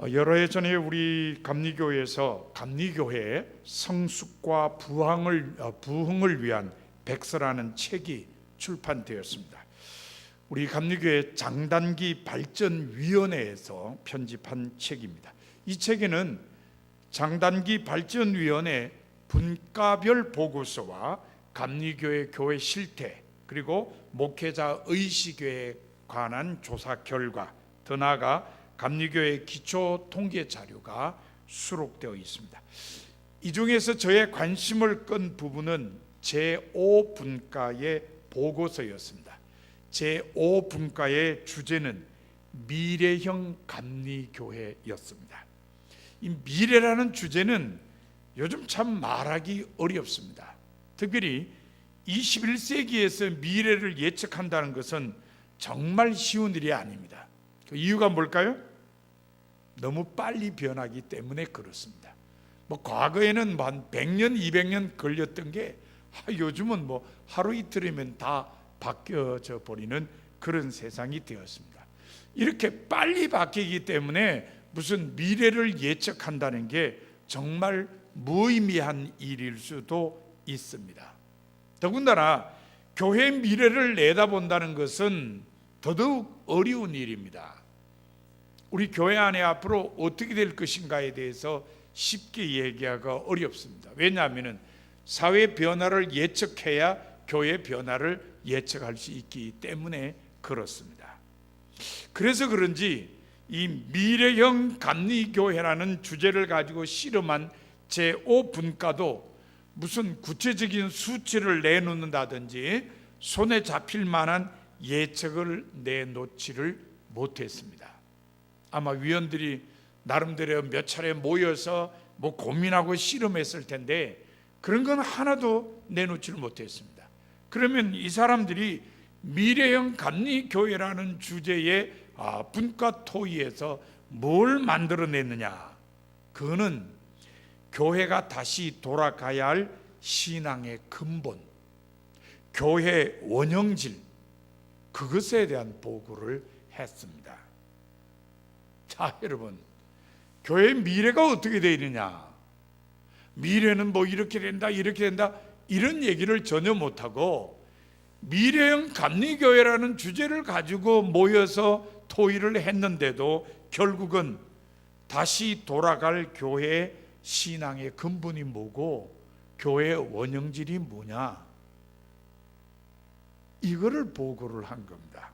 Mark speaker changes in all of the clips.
Speaker 1: 여러 해 전에 우리 감리교회에서 감리교회의 성숙과 부흥을 위한 백서라는 책이 출판되었습니다. 우리 감리교회 장단기 발전위원회에서 편집한 책입니다. 이 책에는 장단기 발전위원회 분과별 보고서와 감리교회 교회 실태, 그리고 목회자 의식에 관한 조사 결과, 더 나아가 감리교회 기초 통계 자료가 수록되어 있습니다. 이 중에서 저의 관심을 끈 부분은 제5분과의 보고서였습니다. 제5분과의 주제는 미래형 감리교회였습니다. 이 미래라는 주제는 요즘 참 말하기 어렵습니다. 특별히 21세기에서 미래를 예측한다는 것은 정말 쉬운 일이 아닙니다. 그 이유가 뭘까요? 너무 빨리 변하기 때문에 그렇습니다. 과거에는 한 100년, 200년 걸렸던 게 요즘은 하루 이틀이면 다 바뀌어져 버리는 그런 세상이 되었습니다. 이렇게 빨리 바뀌기 때문에 무슨 미래를 예측한다는 게 정말 무의미한 일일 수도 있습니다. 더군다나 교회의 미래를 내다본다는 것은 더더욱 어려운 일입니다. 우리 교회 안에 앞으로 어떻게 될 것인가에 대해서 쉽게 얘기하기가 어렵습니다. 왜냐하면 사회 변화를 예측해야 교회 변화를 예측할 수 있기 때문에 그렇습니다. 그래서 그런지 이 미래형 감리교회라는 주제를 가지고 실험한 제5분과도 무슨 구체적인 수치를 내놓는다든지 손에 잡힐 만한 예측을 내놓지를 못했습니다. 아마 위원들이 나름대로 몇 차례 모여서 고민하고 실험했을 텐데 그런 건 하나도 내놓지를 못했습니다. 그러면 이 사람들이 미래형 감리교회라는 주제의 분과 토의에서 뭘 만들어냈느냐? 그거는 교회가 다시 돌아가야 할 신앙의 근본, 교회 원형질, 그것에 대한 보고를 했습니다. 자, 여러분, 교회의 미래가 어떻게 되느냐? 미래는 이렇게 된다, 이렇게 된다, 이런 얘기를 전혀 못하고 미래형 감리교회라는 주제를 가지고 모여서 토의를 했는데도 결국은 다시 돌아갈 교회의 신앙의 근본이 뭐고 교회의 원형질이 뭐냐, 이거를 보고를 한 겁니다.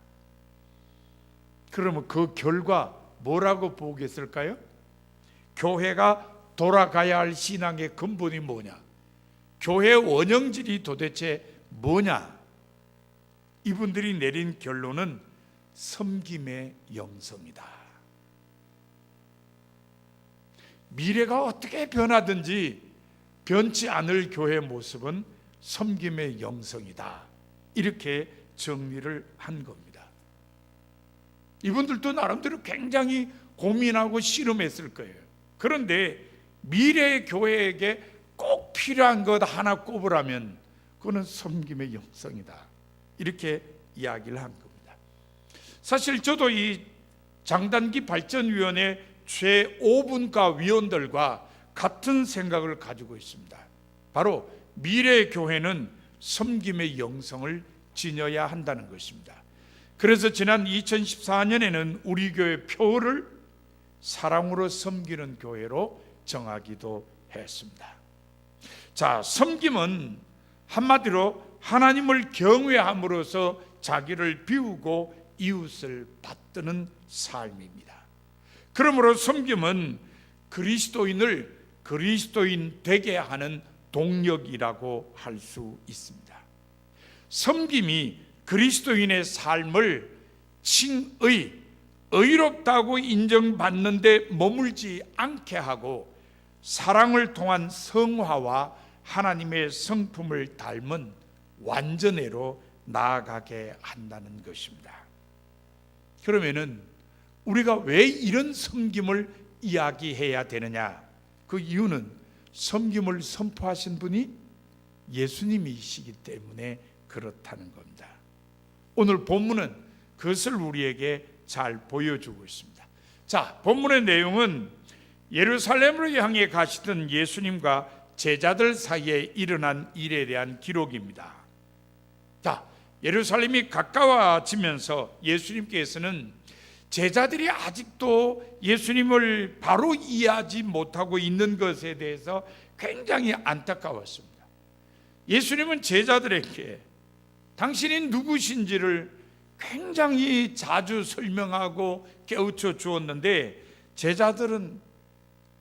Speaker 1: 그러면 그 결과 뭐라고 보겠을까요? 교회가 돌아가야 할 신앙의 근본이 뭐냐, 교회의 원형질이 도대체 뭐냐, 이분들이 내린 결론은 섬김의 영성이다. 미래가 어떻게 변하든지 변치 않을 교회의 모습은 섬김의 영성이다, 이렇게 정리를 한 겁니다. 이분들도 나름대로 굉장히 고민하고 실험했을 거예요. 그런데 미래의 교회에게 꼭 필요한 것 하나 꼽으라면 그거는 섬김의 영성이다, 이렇게 이야기를 한 겁니다. 사실 저도 이 장단기 발전위원회 제5분과 위원들과 같은 생각을 가지고 있습니다. 바로 미래의 교회는 섬김의 영성을 지녀야 한다는 것입니다. 그래서 지난 2014년에는 우리 교회 표어를 사랑으로 섬기는 교회로 정하기도 했습니다. 자, 섬김은 한마디로 하나님을 경외함으로써 자기를 비우고 이웃을 받드는 삶입니다. 그러므로 섬김은 그리스도인을 그리스도인 되게 하는 동력이라고 할 수 있습니다. 섬김이 그리스도인의 삶을 칭의, 의롭다고 인정받는 데 머물지 않게 하고 사랑을 통한 성화와 하나님의 성품을 닮은 완전회로 나아가게 한다는 것입니다. 그러면은 우리가 왜 이런 섬김을 이야기해야 되느냐? 그 이유는 섬김을 선포하신 분이 예수님이시기 때문에 그렇다는 겁니다. 오늘 본문은 그것을 우리에게 잘 보여주고 있습니다. 자, 본문의 내용은 예루살렘으로 향해 가시던 예수님과 제자들 사이에 일어난 일에 대한 기록입니다. 자, 예루살렘이 가까워지면서 예수님께서는 제자들이 아직도 예수님을 바로 이해하지 못하고 있는 것에 대해서 굉장히 안타까웠습니다. 예수님은 제자들에게 당신이 누구신지를 굉장히 자주 설명하고 깨우쳐 주었는데 제자들은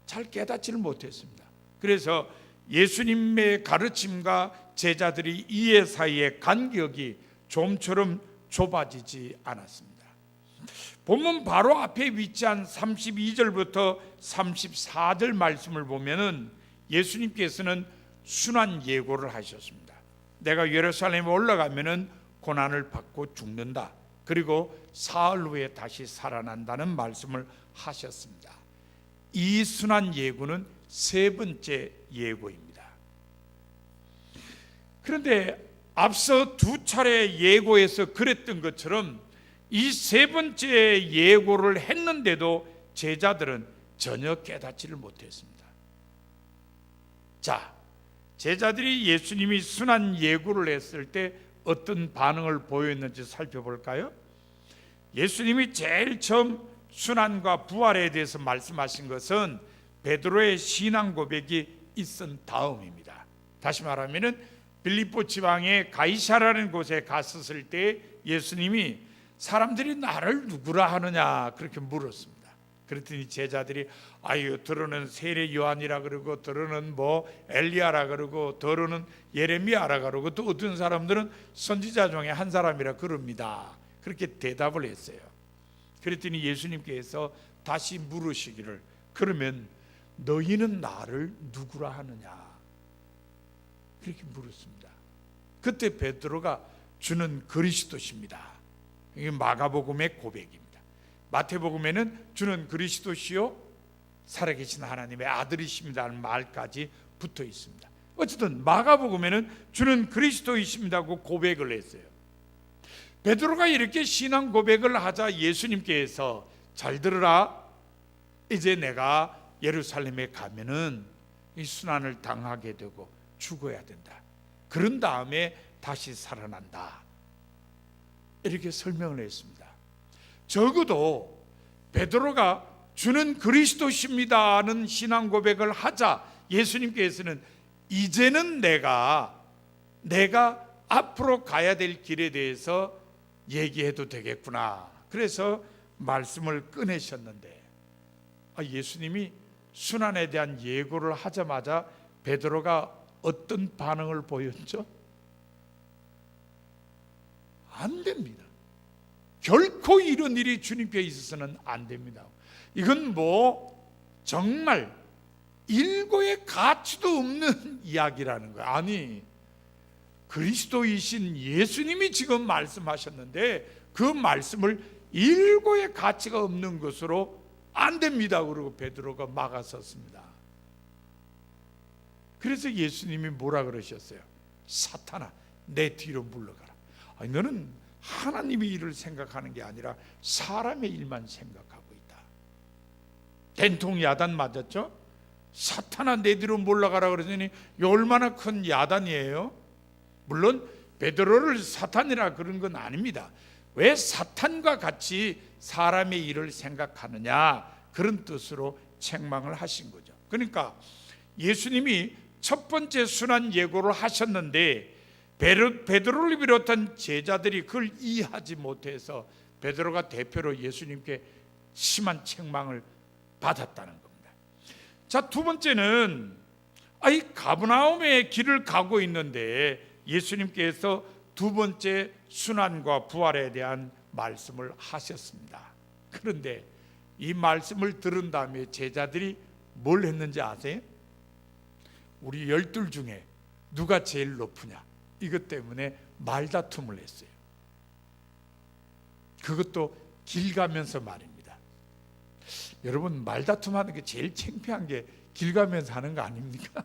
Speaker 1: 잘 깨닫지를 못했습니다. 그래서 예수님의 가르침과 제자들이 이해 사이의 간격이 좀처럼 좁아지지 않았습니다. 본문 바로 앞에 위치한 32절부터 34절 말씀을 보면은 예수님께서는 순환 예고를 하셨습니다. 내가 예루살렘에 올라가면은 고난을 받고 죽는다. 그리고 사흘 후에 다시 살아난다는 말씀을 하셨습니다. 이 순환 예고는 세 번째 예고입니다. 그런데 앞서 두 차례 예고에서 그랬던 것처럼 이 세 번째 예고를 했는데도 제자들은 전혀 깨닫지를 못했습니다. 자, 제자들이 예수님이 순환 예고를 했을 때 어떤 반응을 보였는지 살펴볼까요? 예수님이 제일 처음 순환과 부활에 대해서 말씀하신 것은 베드로의 신앙 고백이 있은 다음입니다. 다시 말하면 빌립보 지방의 가이사라는 곳에 갔었을 때 예수님이 사람들이 나를 누구라 하느냐 그렇게 물었습니다. 그랬더니 제자들이 아유 들어는 세례 요한이라 그러고 들어는 뭐 엘리야라 그러고 들어는 예레미야라 그러고 또 어떤 사람들은 선지자 중에 한 사람이라 그럽니다. 그렇게 대답을 했어요. 그랬더니 예수님께서 다시 물으시기를 그러면 너희는 나를 누구라 하느냐 그렇게 물었습니다. 그때 베드로가 주는 그리스도십니다. 이게 마가복음의 고백입니다. 마태복음에는 주는 그리스도시요 살아계신 하나님의 아들이십니다는 말까지 붙어 있습니다. 어쨌든 마가복음에는 주는 그리스도이십니다고 고백을 했어요. 베드로가 이렇게 신앙 고백을 하자 예수님께서 잘 들으라 이제 내가 예루살렘에 가면은 이 순환을 당하게 되고 죽어야 된다. 그런 다음에 다시 살아난다. 이렇게 설명을 했습니다. 적어도 베드로가 주는 그리스도십니다는 신앙 고백을 하자 예수님께서는 이제는 내가 앞으로 가야 될 길에 대해서 얘기해도 되겠구나. 그래서 말씀을 꺼내셨는데 예수님이 순환에 대한 예고를 하자마자 베드로가 어떤 반응을 보였죠? 안 됩니다. 결코 이런 일이 주님께 있어서는 안 됩니다. 이건 뭐 정말 일고의 가치도 없는 이야기라는 거예요. 아니 그리스도이신 예수님이 지금 말씀하셨는데 그 말씀을 일고의 가치가 없는 것으로 안 됩니다. 그러고 베드로가 막아섰습니다. 그래서 예수님이 뭐라 그러셨어요? 사탄아 내 뒤로 물러가라. 아니, 너는 하나님의 일을 생각하는 게 아니라 사람의 일만 생각하고 있다. 된통 야단 맞았죠? 사탄아 내 뒤로 물러가라 그러더니 얼마나 큰 야단이에요? 물론 베드로를 사탄이라 그런 건 아닙니다. 왜 사탄과 같이 사람의 일을 생각하느냐 그런 뜻으로 책망을 하신 거죠. 그러니까 예수님이 첫 번째 순환 예고를 하셨는데 베드로를 비롯한 제자들이 그걸 이해하지 못해서 베드로가 대표로 예수님께 심한 책망을 받았다는 겁니다. 자, 두 번째는 이 가버나움의 길을 가고 있는데 예수님께서 두 번째 순환과 부활에 대한 말씀을 하셨습니다. 그런데 이 말씀을 들은 다음에 제자들이 뭘 했는지 아세요? 우리 12 중에 누가 제일 높으냐 이것 때문에 말다툼을 했어요. 그것도 길 가면서 말입니다. 여러분 말다툼하는 게 제일 창피한 게 길 가면서 하는 거 아닙니까?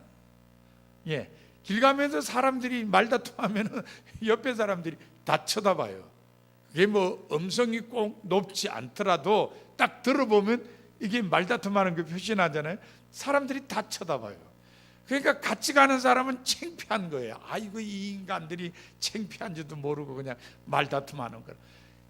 Speaker 1: 예, 길 가면서 사람들이 말다툼하면 옆에 사람들이 다 쳐다봐요. 그게 뭐 음성이 꼭 높지 않더라도 딱 들어보면 이게 말다툼하는 그 표시나잖아요. 사람들이 다 쳐다봐요. 그러니까 같이 가는 사람은 창피한 거예요. 아이고 이 인간들이 창피한지도 모르고 그냥 말다툼하는 거예요.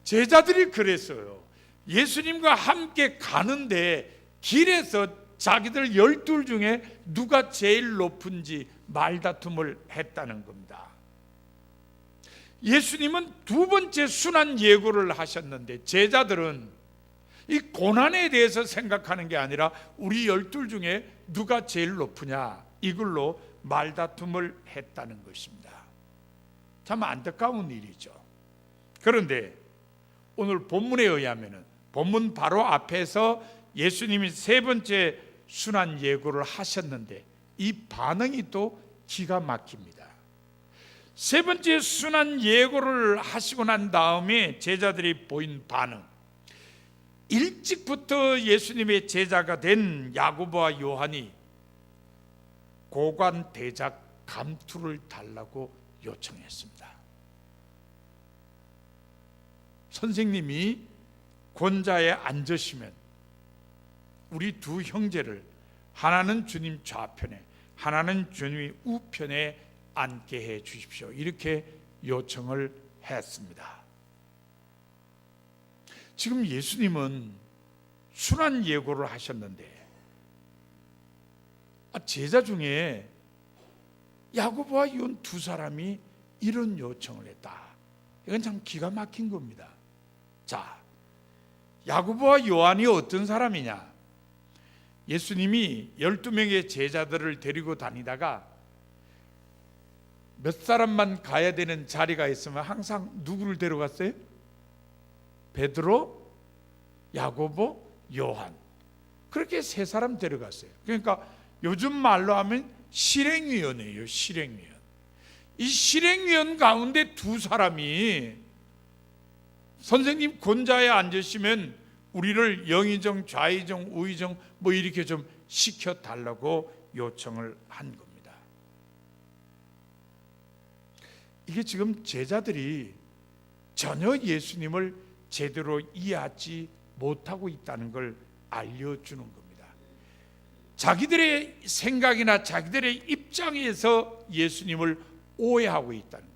Speaker 1: 제자들이 그랬어요. 예수님과 함께 가는데 길에서 자기들 12 중에 누가 제일 높은지 말다툼을 했다는 겁니다. 예수님은 두 번째 순환 예고를 하셨는데 제자들은 이 고난에 대해서 생각하는 게 아니라 우리 12 중에 누가 제일 높으냐 이걸로 말다툼을 했다는 것입니다. 참 안타까운 일이죠. 그런데 오늘 본문에 의하면 본문 바로 앞에서 예수님이 세 번째 순환 예고를 하셨는데 이 반응이 또 기가 막힙니다. 세 번째 순환 예고를 하시고 난 다음에 제자들이 보인 반응, 일찍부터 예수님의 제자가 된 야고보와 요한이 고관 대작 감투를 달라고 요청했습니다. 선생님이 권자에 앉으시면 우리 두 형제를 하나는 주님 좌편에 하나는 주님 우편에 앉게 해 주십시오. 이렇게 요청을 했습니다. 지금 예수님은 순환 예고를 하셨는데 제자 중에 야고보와 요한 두 사람이 이런 요청을 했다. 이건 참 기가 막힌 겁니다. 자, 야고보와 요한이 어떤 사람이냐? 예수님이 12명의 제자들을 데리고 다니다가 몇 사람만 가야 되는 자리가 있으면 항상 누구를 데려갔어요? 베드로, 야고보, 요한. 그렇게 세 사람 데려갔어요. 그러니까 요즘 말로 하면 실행위원이에요. 실행위원. 이 실행위원 가운데 두 사람이 선생님 권자에 앉으시면 우리를 영의정, 좌의정, 우의정 뭐 이렇게 좀 시켜달라고 요청을 한 겁니다. 이게 지금 제자들이 전혀 예수님을 제대로 이해하지 못하고 있다는 걸 알려주는 겁니다. 자기들의 생각이나 자기들의 입장에서 예수님을 오해하고 있다는 겁니다.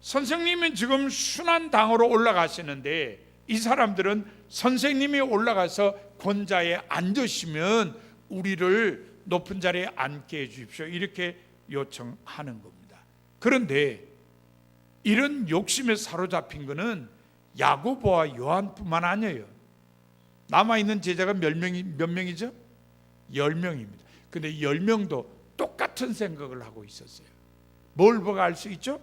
Speaker 1: 선생님은 지금 순환당으로 올라가시는데 이 사람들은 선생님이 올라가서 권자에 앉으시면 우리를 높은 자리에 앉게 해 주십시오. 이렇게 요청하는 겁니다. 그런데 이런 욕심에 사로잡힌 것은 야고보와 요한뿐만 아니에요. 남아있는 제자가 몇 명이죠? 10명입니다. 근데 10명도 똑같은 생각을 하고 있었어요. 뭘 보고 알 수 있죠?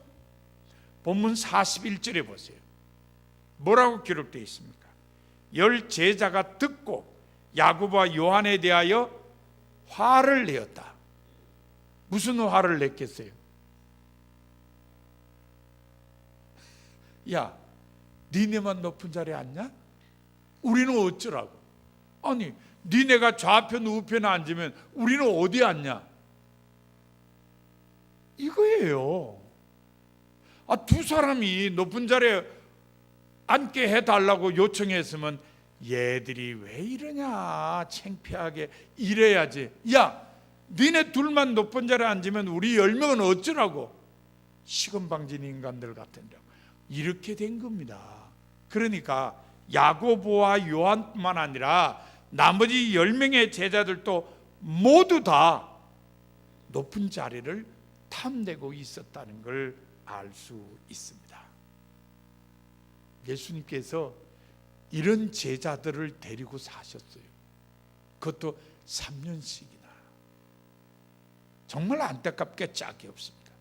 Speaker 1: 본문 41절에 보세요. 뭐라고 기록되어 있습니까? 10 제자가 듣고 야고보와 요한에 대하여 화를 내었다. 무슨 화를 냈겠어요? 야, 니네만 높은 자리에 앉냐? 우리는 어쩌라고? 아니, 니네가 좌편 우편에 앉으면 우리는 어디 앉냐? 이거예요. 두 사람이 높은 자리에 앉게 해달라고 요청했으면 얘들이 왜 이러냐, 창피하게 이래야지. 야, 니네 둘만 높은 자리에 앉으면 우리 10명은 어쩌라고? 시건방진 인간들 같은데 이렇게 된 겁니다. 그러니까 야고보와 요한뿐만 아니라 나머지 10명의 제자들도 모두 다 높은 자리를 탐내고 있었다는 걸 알 수 있습니다. 예수님께서 이런 제자들을 데리고 사셨어요. 그것도 3년씩이나. 정말 안타깝게 짝이 없습니다.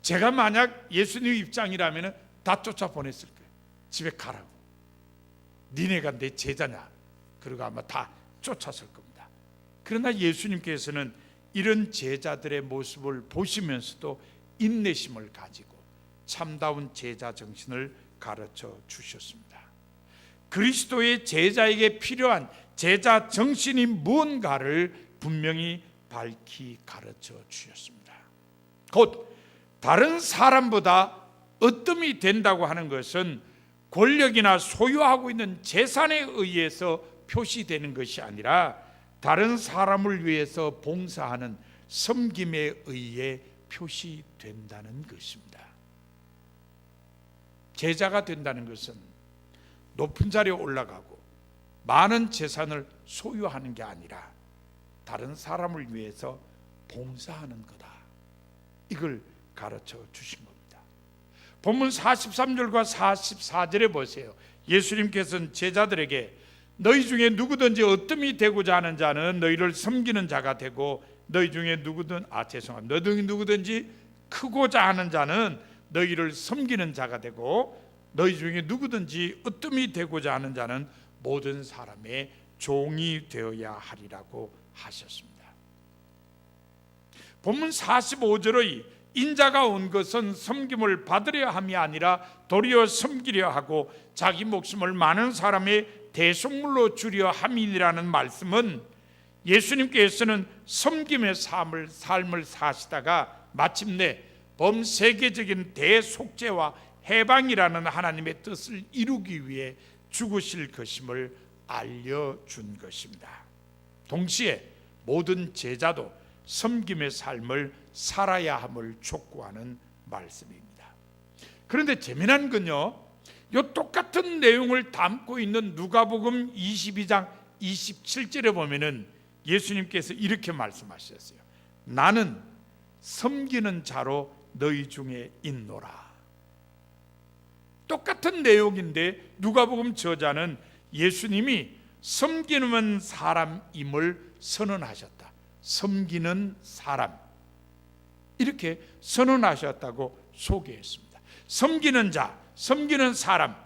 Speaker 1: 제가 만약 예수님 입장이라면 다 쫓아보냈을 거예요. 집에 가라고. 니네가 내 제자냐? 그리고 아마 다 쫓았을 겁니다. 그러나 예수님께서는 이런 제자들의 모습을 보시면서도 인내심을 가지고 참다운 제자 정신을 가르쳐 주셨습니다. 그리스도의 제자에게 필요한 제자 정신이 무언가를 분명히 밝히 가르쳐 주셨습니다. 곧 다른 사람보다 으뜸이 된다고 하는 것은 권력이나 소유하고 있는 재산에 의해서 표시되는 것이 아니라 다른 사람을 위해서 봉사하는 섬김에 의해 표시된다는 것입니다. 제자가 된다는 것은 높은 자리에 올라가고 많은 재산을 소유하는 게 아니라 다른 사람을 위해서 봉사하는 거다. 이걸 가르쳐 주신 겁니다. 본문 43절과 44절에 보세요. 예수님께서는 제자들에게 너희 중에 누구든지 어뜸이 되고자 하는 자는 너희를 섬기는 자가 되고 너희 중에 누구든지 크고자 하는 자는 너희를 섬기는 자가 되고 너희 중에 누구든지 으뜸이 되고자 하는 자는 모든 사람의 종이 되어야 하리라고 하셨습니다. 본문 45절의 인자가 온 것은 섬김을 받으려 함이 아니라 도리어 섬기려 하고 자기 목숨을 많은 사람의 대속물로 주려 함이라는 말씀은 예수님께서는 섬김의 삶을 사시다가 마침내 범세계적인 대속죄와 해방이라는 하나님의 뜻을 이루기 위해 죽으실 것임을 알려준 것입니다. 동시에 모든 제자도 섬김의 삶을 살아야 함을 촉구하는 말씀입니다. 그런데 재미난 건요, 이 똑같은 내용을 담고 있는 누가복음 22장 27절에 보면은 예수님께서 이렇게 말씀하셨어요. 나는 섬기는 자로 너희 중에 있노라. 똑같은 내용인데 누가복음 저자는 예수님이 섬기는 사람임을 선언하셨다. 섬기는 사람, 이렇게 선언하셨다고 소개했습니다. 섬기는 자, 섬기는 사람,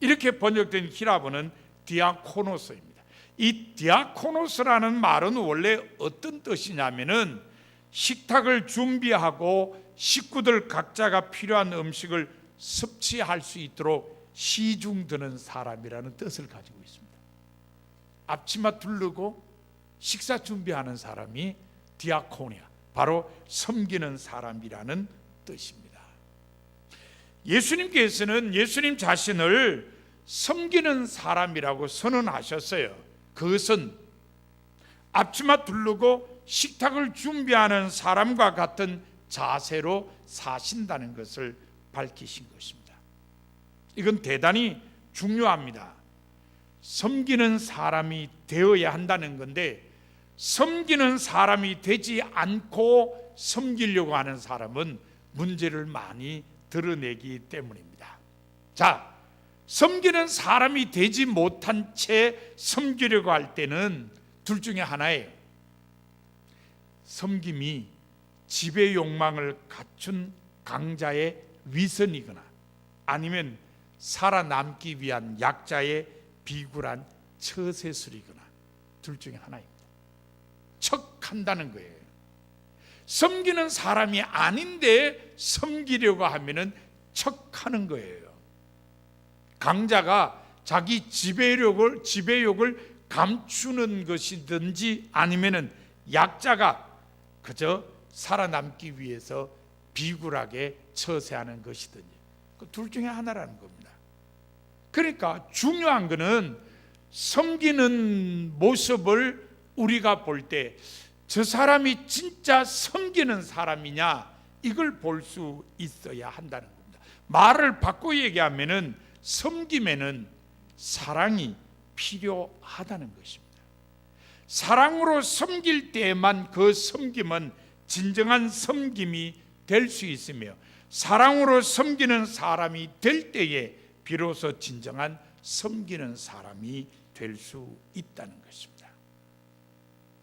Speaker 1: 이렇게 번역된 히라보는 디아코노스입니다. 이 디아코노스라는 말은 원래 어떤 뜻이냐면은 식탁을 준비하고 식구들 각자가 필요한 음식을 섭취할 수 있도록 시중 드는 사람이라는 뜻을 가지고 있습니다. 앞치마 두르고 식사 준비하는 사람이 디아코니아, 바로 섬기는 사람이라는 뜻입니다. 예수님께서는 예수님 자신을 섬기는 사람이라고 선언하셨어요. 그것은 앞치마 두르고 식탁을 준비하는 사람과 같은 자세로 사신다는 것을 밝히신 것입니다. 이건 대단히 중요합니다. 섬기는 사람이 되어야 한다는 건데, 섬기는 사람이 되지 않고 섬기려고 하는 사람은 문제를 많이 드러내기 때문입니다. 자, 섬기는 사람이 되지 못한 채 섬기려고 할 때는 둘 중에 하나예요. 섬김이 지배 욕망을 갖춘 강자의 위선이거나 아니면 살아남기 위한 약자의 비굴한 처세술이거나 둘 중에 하나입니다. 척한다는 거예요. 섬기는 사람이 아닌데 섬기려고 하면은 척하는 거예요. 강자가 자기 지배욕을 감추는 것이든지 아니면은 약자가 그저 살아남기 위해서 비굴하게 처세하는 것이든지, 그 둘 중에 하나라는 겁니다. 그러니까 중요한 것은 섬기는 모습을 우리가 볼 때 저 사람이 진짜 섬기는 사람이냐, 이걸 볼 수 있어야 한다는 겁니다. 말을 바꿔 얘기하면은 섬김에는 사랑이 필요하다는 것입니다. 사랑으로 섬길 때에만 그 섬김은 진정한 섬김이 될 수 있으며, 사랑으로 섬기는 사람이 될 때에 비로소 진정한 섬기는 사람이 될 수 있다는 것입니다.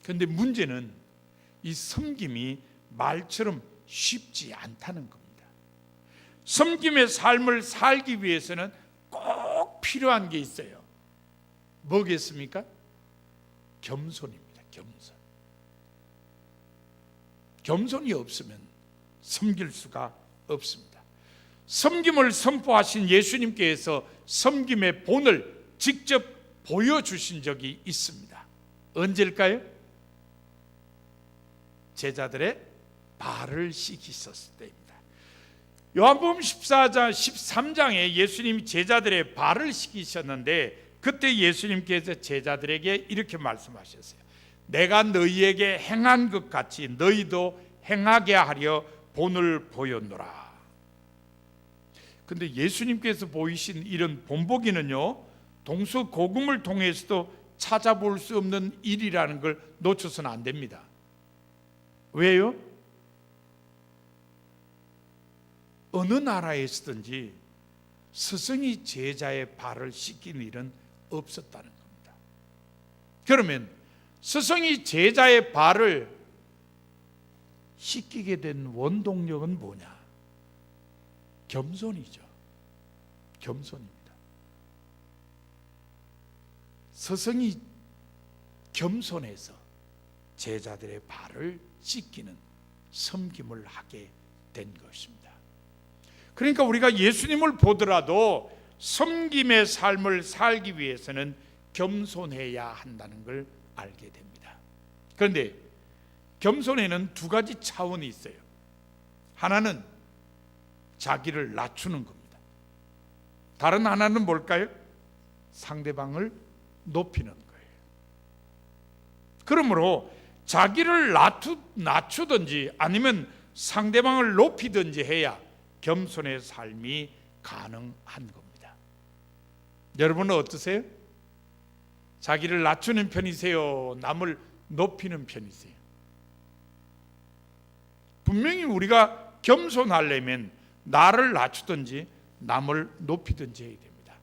Speaker 1: 그런데 문제는 이 섬김이 말처럼 쉽지 않다는 겁니다. 섬김의 삶을 살기 위해서는 꼭 필요한 게 있어요. 뭐겠습니까? 겸손입니다. 겸손이 없으면 섬길 수가 없습니다. 섬김을 선포하신 예수님께서 섬김의 본을 직접 보여주신 적이 있습니다. 언제일까요? 제자들의 발을 씻기셨을 때입니다. 요한복음 13장에 예수님이 제자들의 발을 씻기셨는데, 그때 예수님께서 제자들에게 이렇게 말씀하셨어요. 내가 너희에게 행한 것 같이 너희도 행하게 하려 본을 보였노라. 근데 예수님께서 보이신 이런 본보기는요, 동서고금을 통해서도 찾아볼 수 없는 일이라는 걸 놓쳐서는 안 됩니다. 왜요? 어느 나라에서든지 스승이 제자의 발을 씻긴 일은 없었다는 겁니다. 그러면 스승이 제자의 발을 씻기게 된 원동력은 뭐냐? 겸손이죠. 겸손입니다. 스승이 겸손해서 제자들의 발을 씻기는 섬김을 하게 된 것입니다. 그러니까 우리가 예수님을 보더라도 섬김의 삶을 살기 위해서는 겸손해야 한다는 걸 알게 됩니다. 그런데 겸손에는 두 가지 차원이 있어요. 하나는 자기를 낮추는 겁니다. 다른 하나는 뭘까요? 상대방을 높이는 거예요. 그러므로 자기를 낮추든지 아니면 상대방을 높이든지 해야 겸손의 삶이 가능한 겁니다. 여러분은 어떠세요? 자기를 낮추는 편이세요? 남을 높이는 편이세요? 분명히 우리가 겸손하려면 나를 낮추든지 남을 높이든지 해야 됩니다.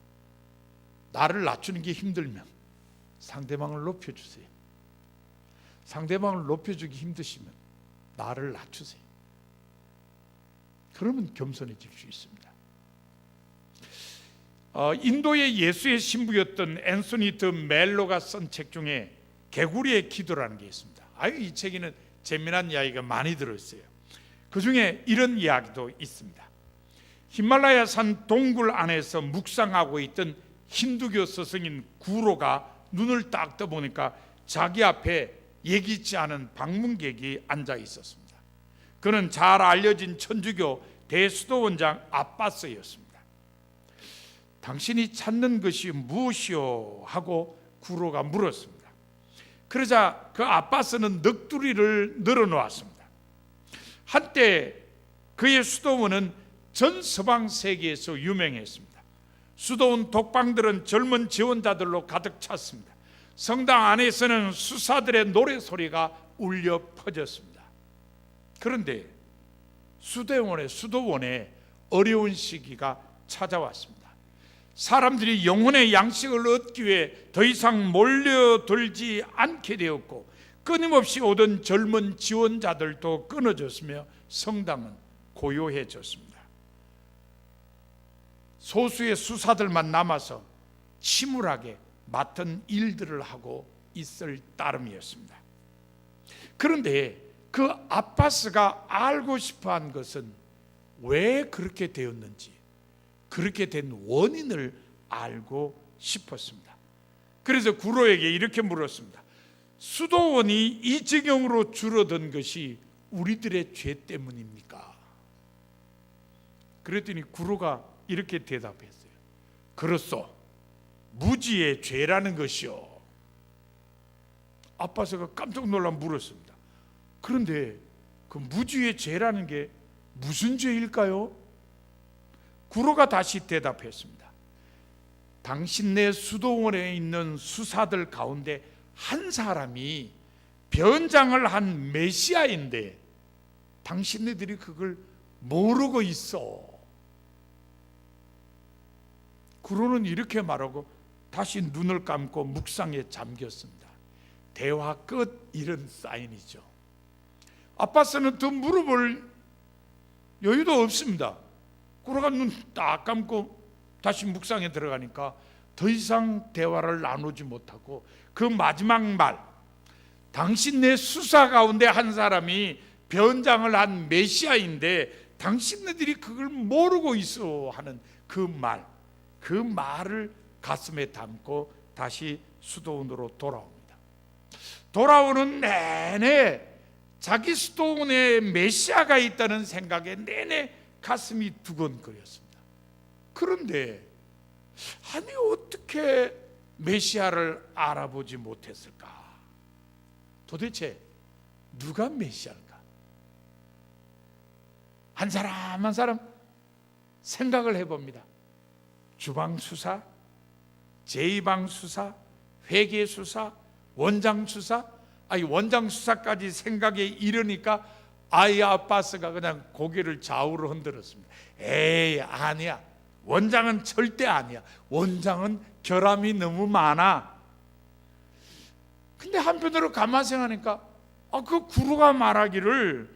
Speaker 1: 나를 낮추는 게 힘들면 상대방을 높여주세요. 상대방을 높여주기 힘드시면 나를 낮추세요. 그러면 겸손해질 수 있습니다. 인도의 예수의 신부였던 앤소니 더 멜로가 쓴 책 중에 개구리의 기도라는 게 있습니다. 이 책에는 재미난 이야기가 많이 들어있어요. 그 중에 이런 이야기도 있습니다. 히말라야 산 동굴 안에서 묵상하고 있던 힌두교 스승인 구로가 눈을 딱 떠보니까 자기 앞에 예기치 않은 방문객이 앉아 있었습니다. 그는 잘 알려진 천주교 대수도원장 아빠스였습니다. 당신이 찾는 것이 무엇이요? 하고 구로가 물었습니다. 그러자 그 아빠스는 넋두리를 늘어놓았습니다. 한때 그의 수도원은 전 서방 세계에서 유명했습니다. 수도원 독방들은 젊은 지원자들로 가득 찼습니다. 성당 안에서는 수사들의 노래소리가 울려 퍼졌습니다. 그런데 수도원에 어려운 시기가 찾아왔습니다. 사람들이 영혼의 양식을 얻기 위해 더 이상 몰려들지 않게 되었고 끊임없이 오던 젊은 지원자들도 끊어졌으며 성당은 고요해졌습니다. 소수의 수사들만 남아서 침울하게 맡은 일들을 하고 있을 따름이었습니다. 그런데 그 아빠스가 알고 싶어한 것은 왜 그렇게 되었는지, 그렇게 된 원인을 알고 싶었습니다. 그래서 구로에게 이렇게 물었습니다. 수도원이 이 지경으로 줄어든 것이 우리들의 죄 때문입니까? 그랬더니 구로가 이렇게 대답했어요. 그렇소. 무지의 죄라는 것이요. 아빠가 깜짝 놀라 물었습니다. 그런데 그 무지의 죄라는 게 무슨 죄일까요? 구로가 다시 대답했습니다. 당신네 수도원에 있는 수사들 가운데 한 사람이 변장을 한 메시아인데 당신네들이 그걸 모르고 있어. 구로는 이렇게 말하고 다시 눈을 감고 묵상에 잠겼습니다. 대화 끝, 이런 사인이죠. 아빠스는 더 물어볼 여유도 없습니다. 구로가 눈 딱 감고 다시 묵상에 들어가니까 더 이상 대화를 나누지 못하고 그 마지막 말, 당신네 수사 가운데 한 사람이 변장을 한 메시아인데 당신네들이 그걸 모르고 있어 하는 그 말을 가슴에 담고 다시 수도원으로 돌아옵니다. 돌아오는 내내 자기 수도원에 메시아가 있다는 생각에 내내 가슴이 두근거렸습니다. 그런데 아니 어떻게 메시아를 알아보지 못했을까? 도대체 누가 메시아일까? 한 사람 한 사람 생각을 해봅니다. 주방수사, 제2방수사, 회계수사, 원장수사, 원장수사까지 생각에 이르니까 아빠스가 그냥 고개를 좌우로 흔들었습니다. 에이, 아니야. 원장은 절대 아니야. 원장은 결함이 너무 많아. 근데 한편으로 가만 생각하니까 그 구루가 말하기를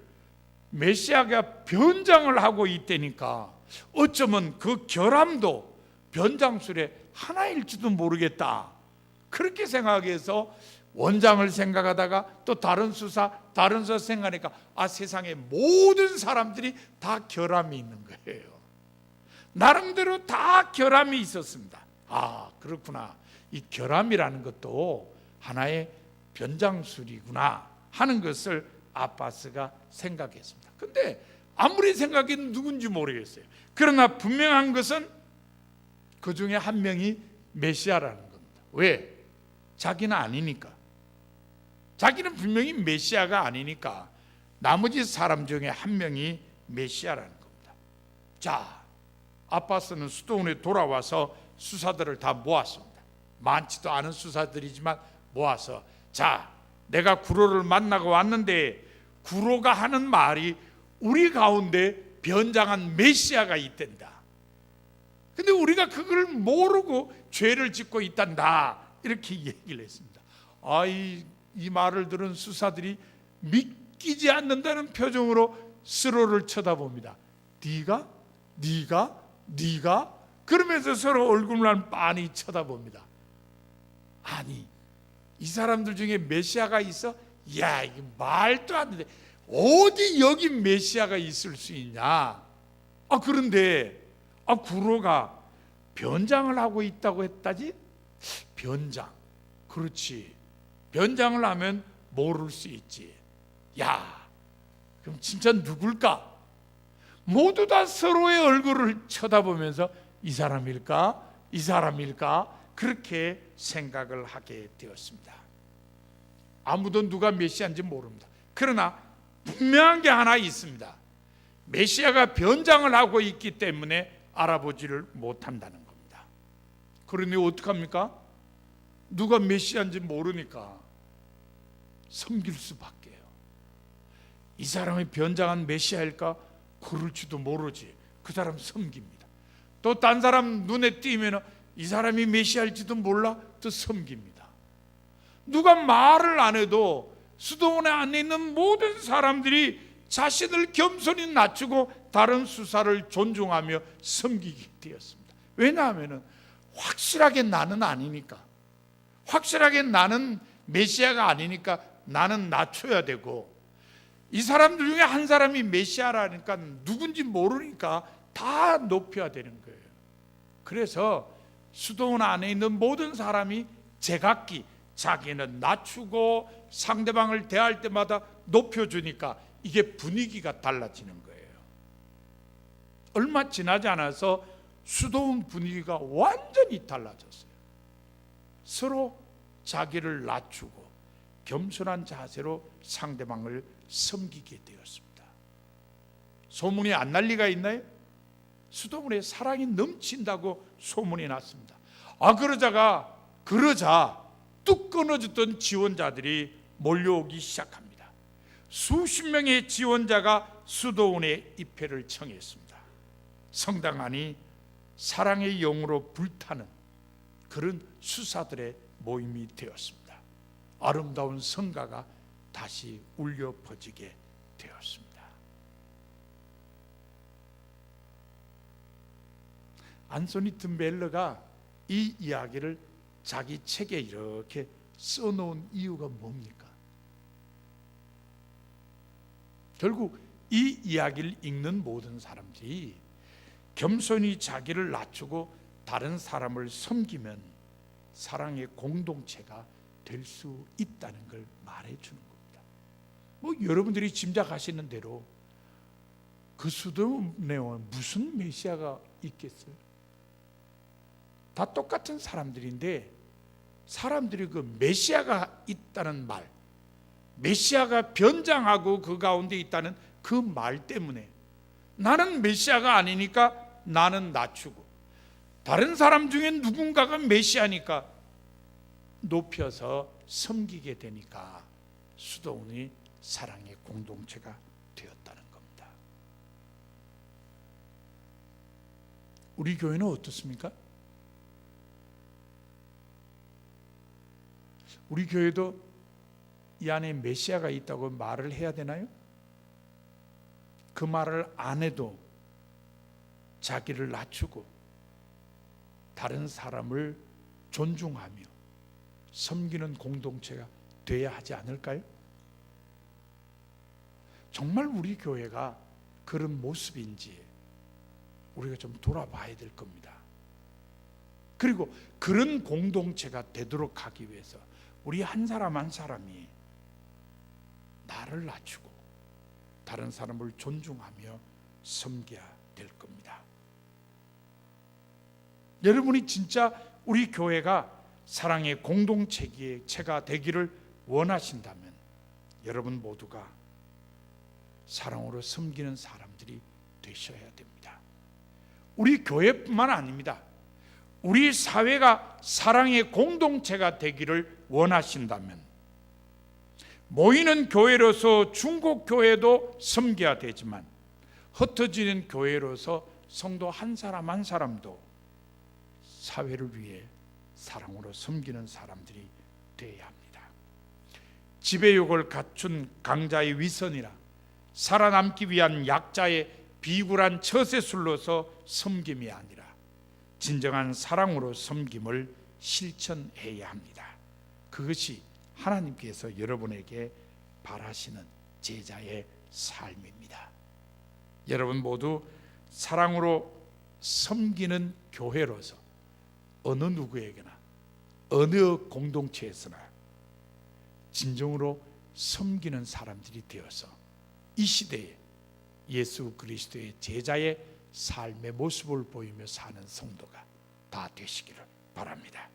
Speaker 1: 메시아가 변장을 하고 있다니까 어쩌면 그 결함도 변장술의 하나일지도 모르겠다. 그렇게 생각해서 원장을 생각하다가 또 다른 수사 생각하니까 세상에 모든 사람들이 다 결함이 있는 거예요. 나름대로 다 결함이 있었습니다. 그렇구나. 이 결함이라는 것도 하나의 변장술이구나 하는 것을 아빠스가 생각했습니다. 근데 아무리 생각해도 누군지 모르겠어요. 그러나 분명한 것은 그 중에 한 명이 메시아라는 겁니다. 왜? 자기는 아니니까. 자기는 분명히 메시아가 아니니까 나머지 사람 중에 한 명이 메시아라는 겁니다. 자, 아빠스는 수도원에 돌아와서 수사들을 다 모았습니다. 많지도 않은 수사들이지만 모아서, 자, 내가 구로를 만나고 왔는데 구로가 하는 말이 우리 가운데 변장한 메시아가 있단다. 근데 우리가 그걸 모르고 죄를 짓고 있단다. 이렇게 얘기를 했습니다. 이 말을 들은 수사들이 믿기지 않는다는 표정으로 서로를 쳐다봅니다. 네가? 그러면서 서로 얼굴만 빤히 쳐다봅니다. 아니, 이 사람들 중에 메시아가 있어? 야, 이게 말도 안 돼. 어디 여기 메시아가 있을 수 있냐? 그런데 구로가 변장을 하고 있다고 했다지? 변장, 그렇지. 변장을 하면 모를 수 있지. 야, 그럼 진짜 누굴까? 모두 다 서로의 얼굴을 쳐다보면서 이 사람일까? 그렇게 생각을 하게 되었습니다. 아무도 누가 메시아인지 모릅니다. 그러나 분명한 게 하나 있습니다. 메시아가 변장을 하고 있기 때문에 알아보지를 못한다는 겁니다. 그러니 어떡합니까? 누가 메시아인지 모르니까 섬길 수밖에요. 이 사람이 변장한 메시아일까? 그럴지도 모르지. 그 사람 섬깁니다. 또 딴 사람 눈에 띄면 이 사람이 메시아일지도 몰라. 또 섬깁니다. 누가 말을 안 해도 수도원에 안에 있는 모든 사람들이 자신을 겸손히 낮추고 다른 수사를 존중하며 섬기게 되었습니다. 왜냐하면 확실하게 나는 아니니까, 확실하게 나는 메시아가 아니니까 나는 낮춰야 되고, 이 사람들 중에 한 사람이 메시아라니까 누군지 모르니까 다 높여야 되는 거예요. 그래서 수도원 안에 있는 모든 사람이 제각기 자기는 낮추고 상대방을 대할 때마다 높여주니까 이게 분위기가 달라지는 거예요. 얼마 지나지 않아서 수도원 분위기가 완전히 달라졌어요. 서로 자기를 낮추고 겸손한 자세로 상대방을 섬기게 되었습니다. 소문이 안 날 리가 있나요? 수도원에 사랑이 넘친다고 소문이 났습니다. 그러자 뚝 끊어졌던 지원자들이 몰려오기 시작합니다. 수십 명의 지원자가 수도원에 입회를 청했습니다. 성당 안이 사랑의 영으로 불타는 그런 수사들의 모임이 되었습니다. 아름다운 성가가 다시 울려 퍼지게 되었습니다. 안소니 든벨러가 이 이야기를 자기 책에 이렇게 써놓은 이유가 뭡니까? 결국 이 이야기를 읽는 모든 사람들이 겸손히 자기를 낮추고 다른 사람을 섬기면 사랑의 공동체가 될 수 있다는 걸 말해주는 겁니다. 여러분들이 짐작하시는 대로 그 수도원에 무슨 메시아가 있겠어요? 다 똑같은 사람들인데 사람들이 그 메시아가 있다는 말, 메시아가 변장하고 그 가운데 있다는 그 말 때문에 나는 메시아가 아니니까 나는 낮추고, 다른 사람 중에 누군가가 메시아니까 높여서 섬기게 되니까 수도원이 사랑의 공동체가 되었다는 겁니다. 우리 교회는 어떻습니까? 우리 교회도 이 안에 메시아가 있다고 말을 해야 되나요? 그 말을 안 해도 자기를 낮추고 다른 사람을 존중하며 섬기는 공동체가 돼야 하지 않을까요? 정말 우리 교회가 그런 모습인지 우리가 좀 돌아봐야 될 겁니다. 그리고 그런 공동체가 되도록 하기 위해서 우리 한 사람 한 사람이 나를 낮추고 다른 사람을 존중하며 섬겨야 될 겁니다. 여러분이 진짜 우리 교회가 사랑의 공동체가 되기를 원하신다면 여러분 모두가 사랑으로 섬기는 사람들이 되셔야 됩니다. 우리 교회뿐만 아닙니다. 우리 사회가 사랑의 공동체가 되기를 원하신다면 모이는 교회로서 중국 교회도 섬겨야 되지만 흩어지는 교회로서 성도 한 사람 한 사람도 사회를 위해 사랑으로 섬기는 사람들이 되어야 합니다. 지배욕을 갖춘 강자의 위선이라 살아남기 위한 약자의 비굴한 처세술로서 섬김이 아니라 진정한 사랑으로 섬김을 실천해야 합니다. 그것이 하나님께서 여러분에게 바라시는 제자의 삶입니다. 여러분 모두 사랑으로 섬기는 교회로서 어느 누구에게나 어느 공동체에서나 진정으로 섬기는 사람들이 되어서 이 시대에 예수 그리스도의 제자의 삶의 모습을 보이며 사는 성도가 다 되시기를 바랍니다.